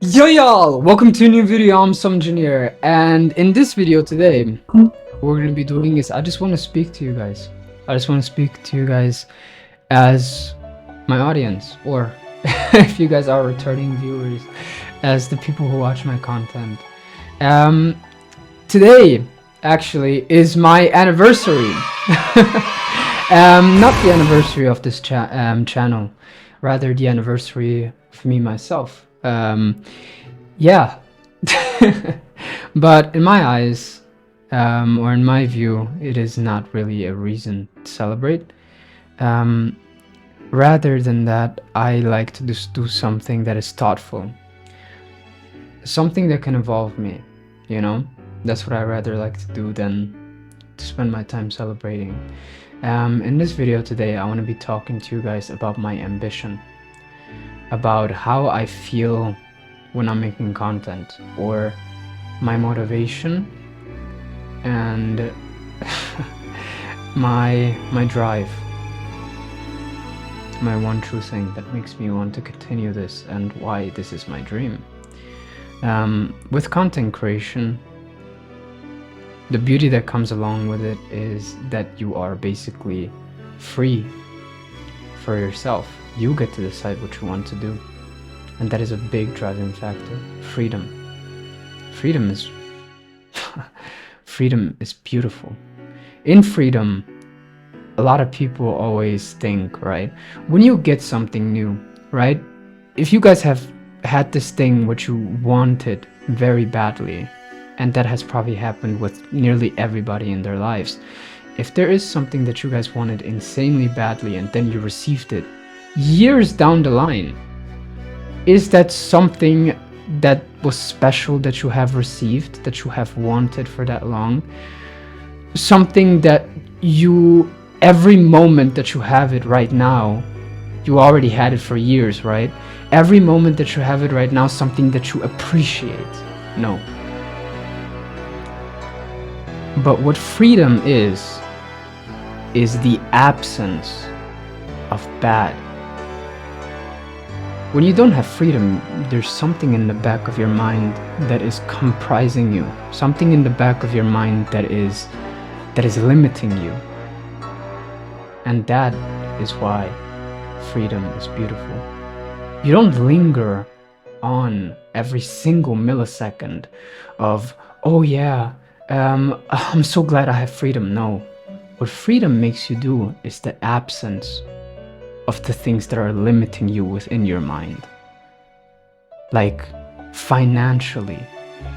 Yo y'all! Welcome to a new video. I'm some engineer, and in this video today, what we're gonna be doing is I just want to speak to you guys. I just want to speak to you guys as my audience, or if you guys are returning viewers, as the people who watch my content. Today actually is my anniversary. Not the anniversary of this channel, rather the anniversary of me myself. Yeah. But in my eyes, or in my view, it is not really a reason to celebrate. Rather than that, I like to just do something that is thoughtful, something that can involve me, you know? That's what I rather like to do than to spend my time celebrating. In this video today, I want to be talking to you guys about my ambition, about how I feel when I'm making content, or my motivation and my drive, my one true thing that makes me want to continue this, and why this is my dream. With content creation, the beauty that comes along with it is that you are basically free for yourself. You get to decide what you want to do, and that is a big driving factor. Freedom is freedom is beautiful. In freedom, a lot of people always think, right, when you get something new, right, if you guys have had this thing what you wanted very badly, and that has probably happened with nearly everybody in their lives, if there is something that you guys wanted insanely badly and then you received it years down the line, is that something that was special that you have received, that you have wanted for that long? Something that you, every moment that you have it right now, you already had it for years, right? Every moment that you have it right now, something that you appreciate? No. But what freedom is the absence of bad. When you don't have freedom, there's something in the back of your mind that is comprising you, something in the back of your mind that is limiting you. And that is why freedom is beautiful. You don't linger on every single millisecond of, oh yeah, I'm so glad I have freedom. No. What freedom makes you do is the absence of the things that are limiting you within your mind. Like financially.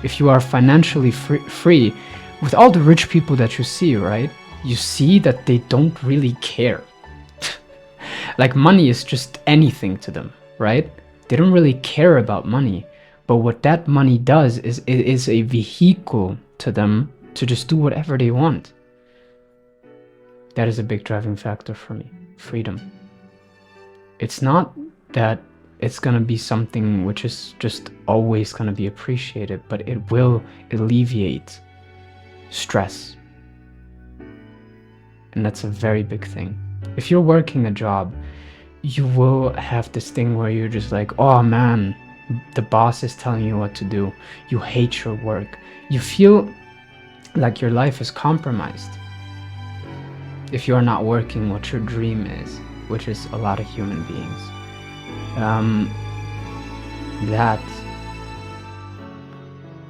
If you are financially free, with all the rich people that you see, right? You see that they don't really care. Like money is just anything to them, right? They don't really care about money. But what that money does is it is a vehicle to them to just do whatever they want. That is a big driving factor for me. Freedom. It's not that it's gonna be something which is just always gonna be appreciated, but it will alleviate stress. And that's a very big thing. If you're working a job, you will have this thing where you're just like, oh man, the boss is telling you what to do. You hate your work. You feel like your life is compromised if you're not working what your dream is, which is a lot of human beings.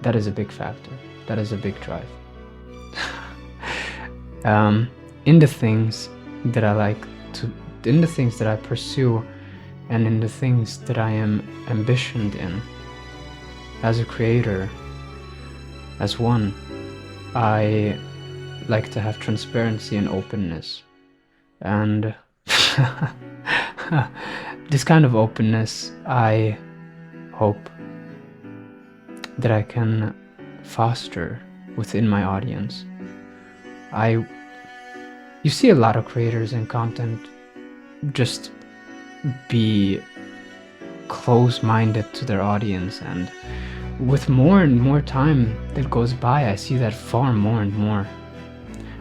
That is a big factor. That is a big drive. In the things that I like to, in the things that I pursue, and in the things that I am ambitioned in, as a creator, as one, I like to have transparency and openness. And this kind of openness, I hope that I can foster within my audience. You see a lot of creators and content just be close-minded to their audience, and with more and more time that goes by, I see that far more and more.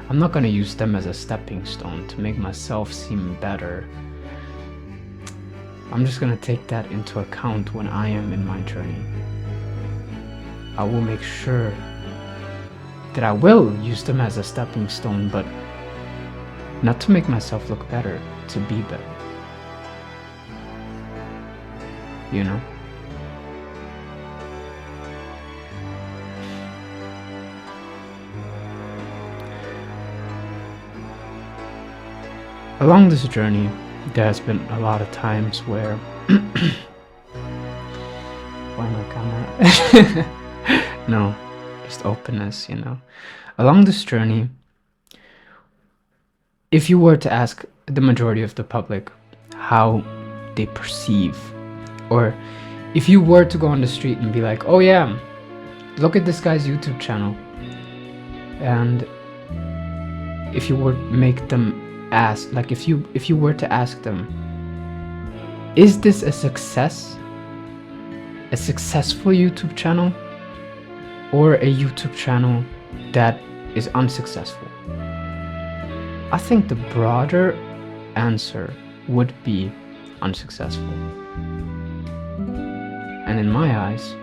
I'm not gonna use them as a stepping stone to make myself seem better. I'm just gonna take that into account when I am in my journey. I will make sure that I will use them as a stepping stone, but not to make myself look better, to be better. You know? Along this journey, there has been a lot of times where why my camera? No, just openness, you know. Along this journey, if you were to ask the majority of the public how they perceive, or if you were to go on the street and be like, oh yeah, look at this guy's YouTube channel, and if you were to make them ask, like if you were to ask them, is this a successful YouTube channel, or a YouTube channel that is unsuccessful? I think the broader answer would be unsuccessful. And in my eyes,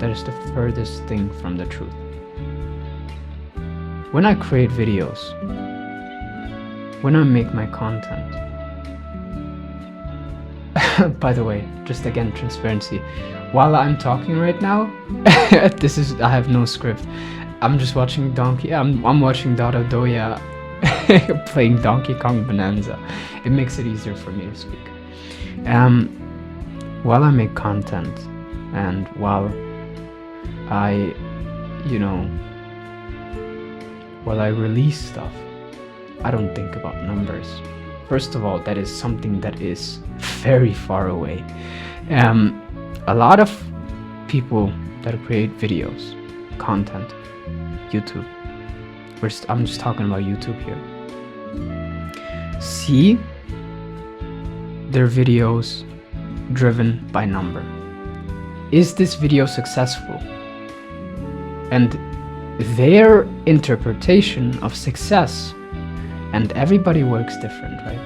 that is the furthest thing from the truth. When I create videos, when I make my content, by the way, just again, transparency, while I'm talking right now, I have no script. I'm just watching I'm watching Dada Doya playing Donkey Kong Bonanza. It makes it easier for me to speak. While I make content, and while I release stuff, I don't think about numbers. First of all, that is something that is very far away. A lot of people that create videos, content, YouTube, I'm just talking about YouTube here, see their videos driven by number. Is this video successful? And their interpretation of success, and everybody works different, right?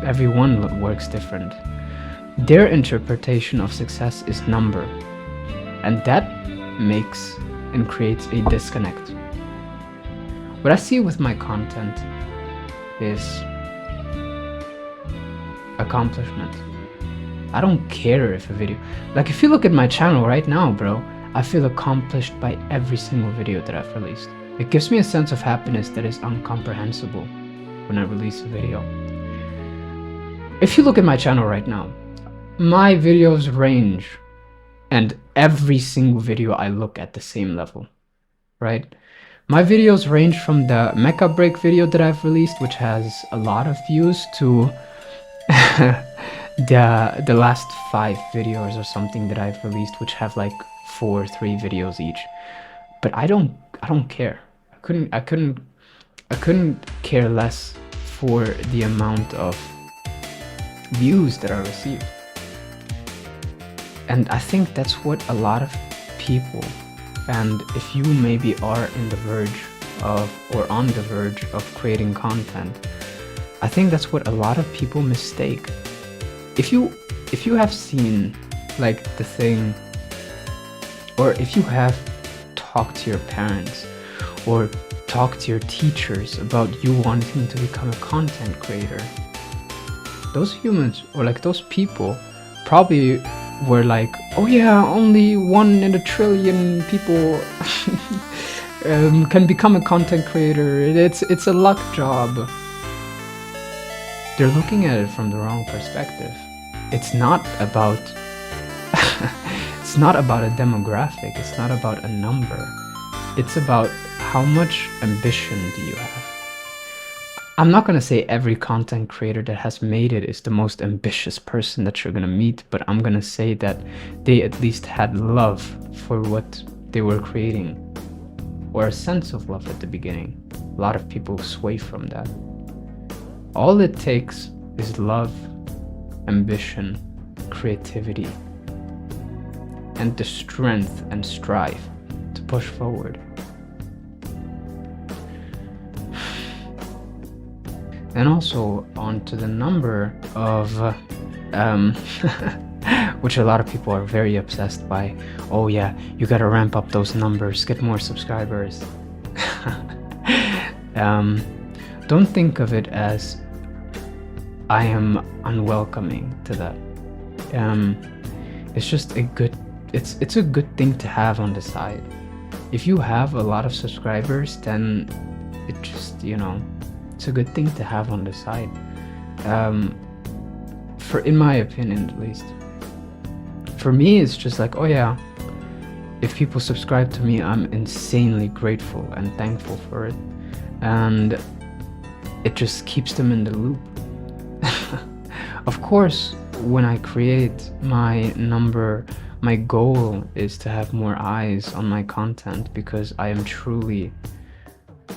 Everyone works different. Their interpretation of success is number, and that makes and creates a disconnect. What I see with my content is accomplishment. I don't care if a video, like if you look at my channel right now, bro, I feel accomplished by every single video that I've released. It gives me a sense of happiness that is incomprehensible when I release a video. If you look at my channel right now, my videos range, and every single video I look at the same level, right? My videos range from the Mecha Break video that I've released, which has a lot of views, to the last 5 videos or something that I've released, which have like 3 videos each. But I don't care. I couldn't care less for the amount of views that I received. And I think that's what a lot of people, and if you maybe are in the verge of, or on the verge of creating content, I think that's what a lot of people mistake. If you have seen like the thing, or if you have talked to your parents or talked to your teachers about you wanting to become a content creator, those humans, or like those people, probably were like, oh yeah, only 1 in a trillion people can become a content creator. It's a luck job. They're looking at it from the wrong perspective. It's not about it's not about a demographic. It's not about a number. It's about how much ambition do you have. I'm not gonna say every content creator that has made it is the most ambitious person that you're gonna meet, but I'm gonna say that they at least had love for what they were creating, or a sense of love at the beginning. A lot of people sway from that. All it takes is love, ambition, creativity, and the strength and strive to push forward. And also onto the number of um, which a lot of people are very obsessed by. Oh yeah, you gotta ramp up those numbers, get more subscribers. Don't think of it as I am unwelcoming to that. It's just a good, it's a good thing to have on the side. If you have a lot of subscribers, then it just, it's a good thing to have on the side. In my opinion, at least. For me, it's just like, oh yeah, if people subscribe to me, I'm insanely grateful and thankful for it. And it just keeps them in the loop. Of course, when I create my goal is to have more eyes on my content, because I am truly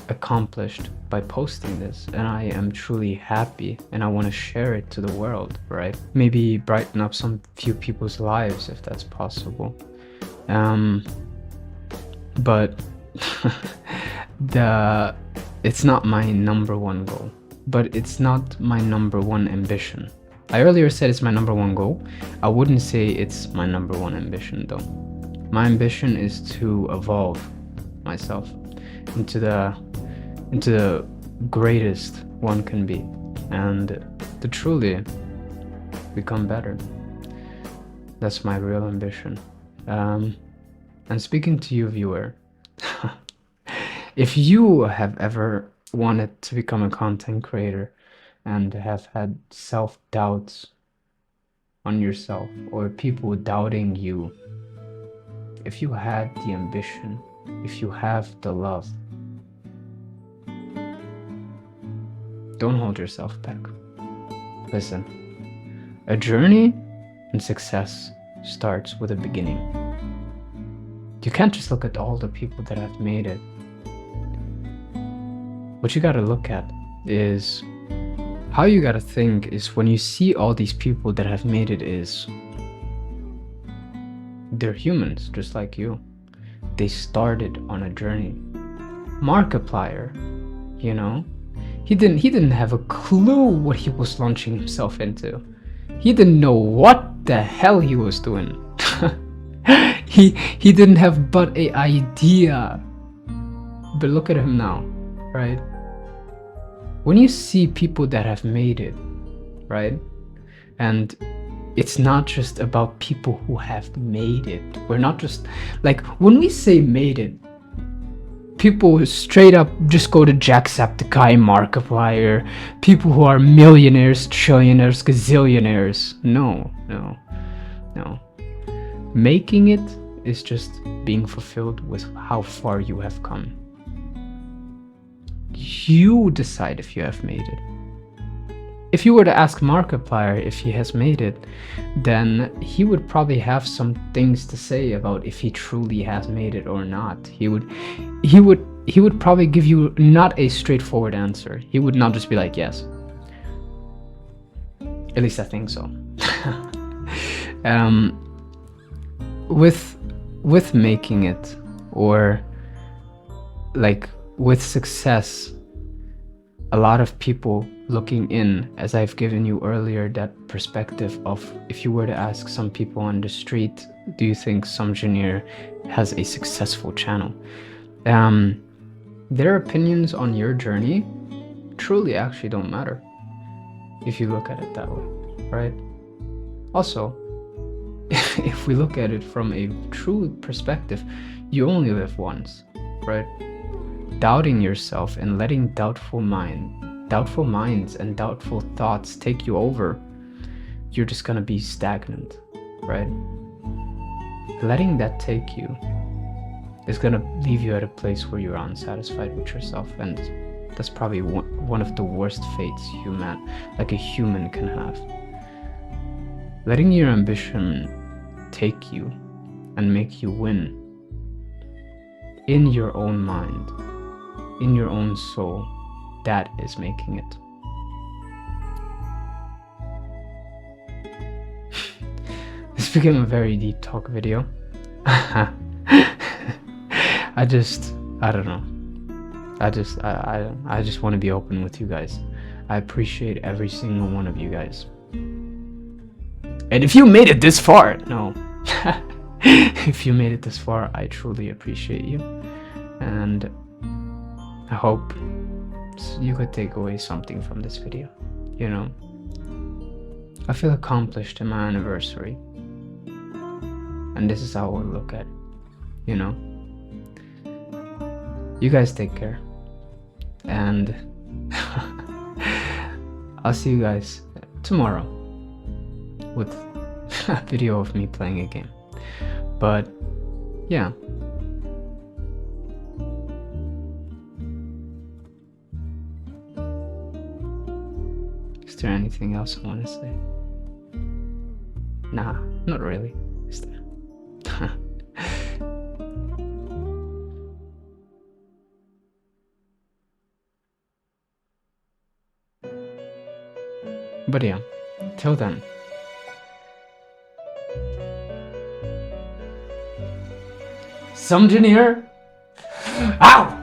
accomplished by posting this, and I am truly happy, and I want to share it to the world, right? Maybe brighten up some few people's lives if that's possible. But it's not my number one goal, but it's not my number one ambition. I earlier said it's my number one goal. I wouldn't say it's my number one ambition though. My ambition is to evolve myself into the greatest one can be, and to truly become better. That's my real ambition. And speaking to you, viewer, if you have ever wanted to become a content creator and have had self-doubts on yourself, or people doubting you, if you had the ambition, if you have the love, don't hold yourself back. Listen, a journey and success starts with a beginning. You can't just look at all the people that have made it. What you gotta look at is, how you gotta think is, when you see all these people that have made it, is they're humans just like you. They started on a journey. Markiplier, he didn't have a clue what he was launching himself into. He didn't know what the hell he was doing. He didn't have but an idea. But look at him now, right? When you see people that have made it, right? And it's not just about people who have made it. We're not just, like, when we say made it, people straight up just go to Jacksepticeye, Markiplier, people who are millionaires, trillionaires, gazillionaires. No. Making it is just being fulfilled with how far you have come. You decide if you have made it. If you were to ask Markiplier if he has made it, then he would probably have some things to say about if he truly has made it or not. He would probably give you not a straightforward answer. He would not just be like, yes. At least I think so. With making it, or like with success, a lot of people looking in, as I've given you earlier, that perspective of, if you were to ask some people on the street, do you think Somjinir has a successful channel? Their opinions on your journey truly actually don't matter, if you look at it that way, right? Also, if we look at it from a true perspective, you only live once, right? Doubting yourself and letting doubtful minds and doubtful thoughts take you over, you're just gonna be stagnant, right? Letting that take you is gonna leave you at a place where you're unsatisfied with yourself, and that's probably one of the worst fates a human can have. Letting your ambition take you and make you win in your own mind, in your own soul, that is making it. This became a very deep talk video. I don't know. I just want to be open with you guys. I appreciate every single one of you guys. And if you made it this far, no. If you made it this far, I truly appreciate you. And I hope you could take away something from this video. You know, I feel accomplished in my anniversary. And this is how I look at it, you know. You guys take care. And I'll see you guys tomorrow with a video of me playing a game. But yeah. Is there anything else I want to say? Nah, not really. Is there? But yeah, till then. Some engineer. Ow!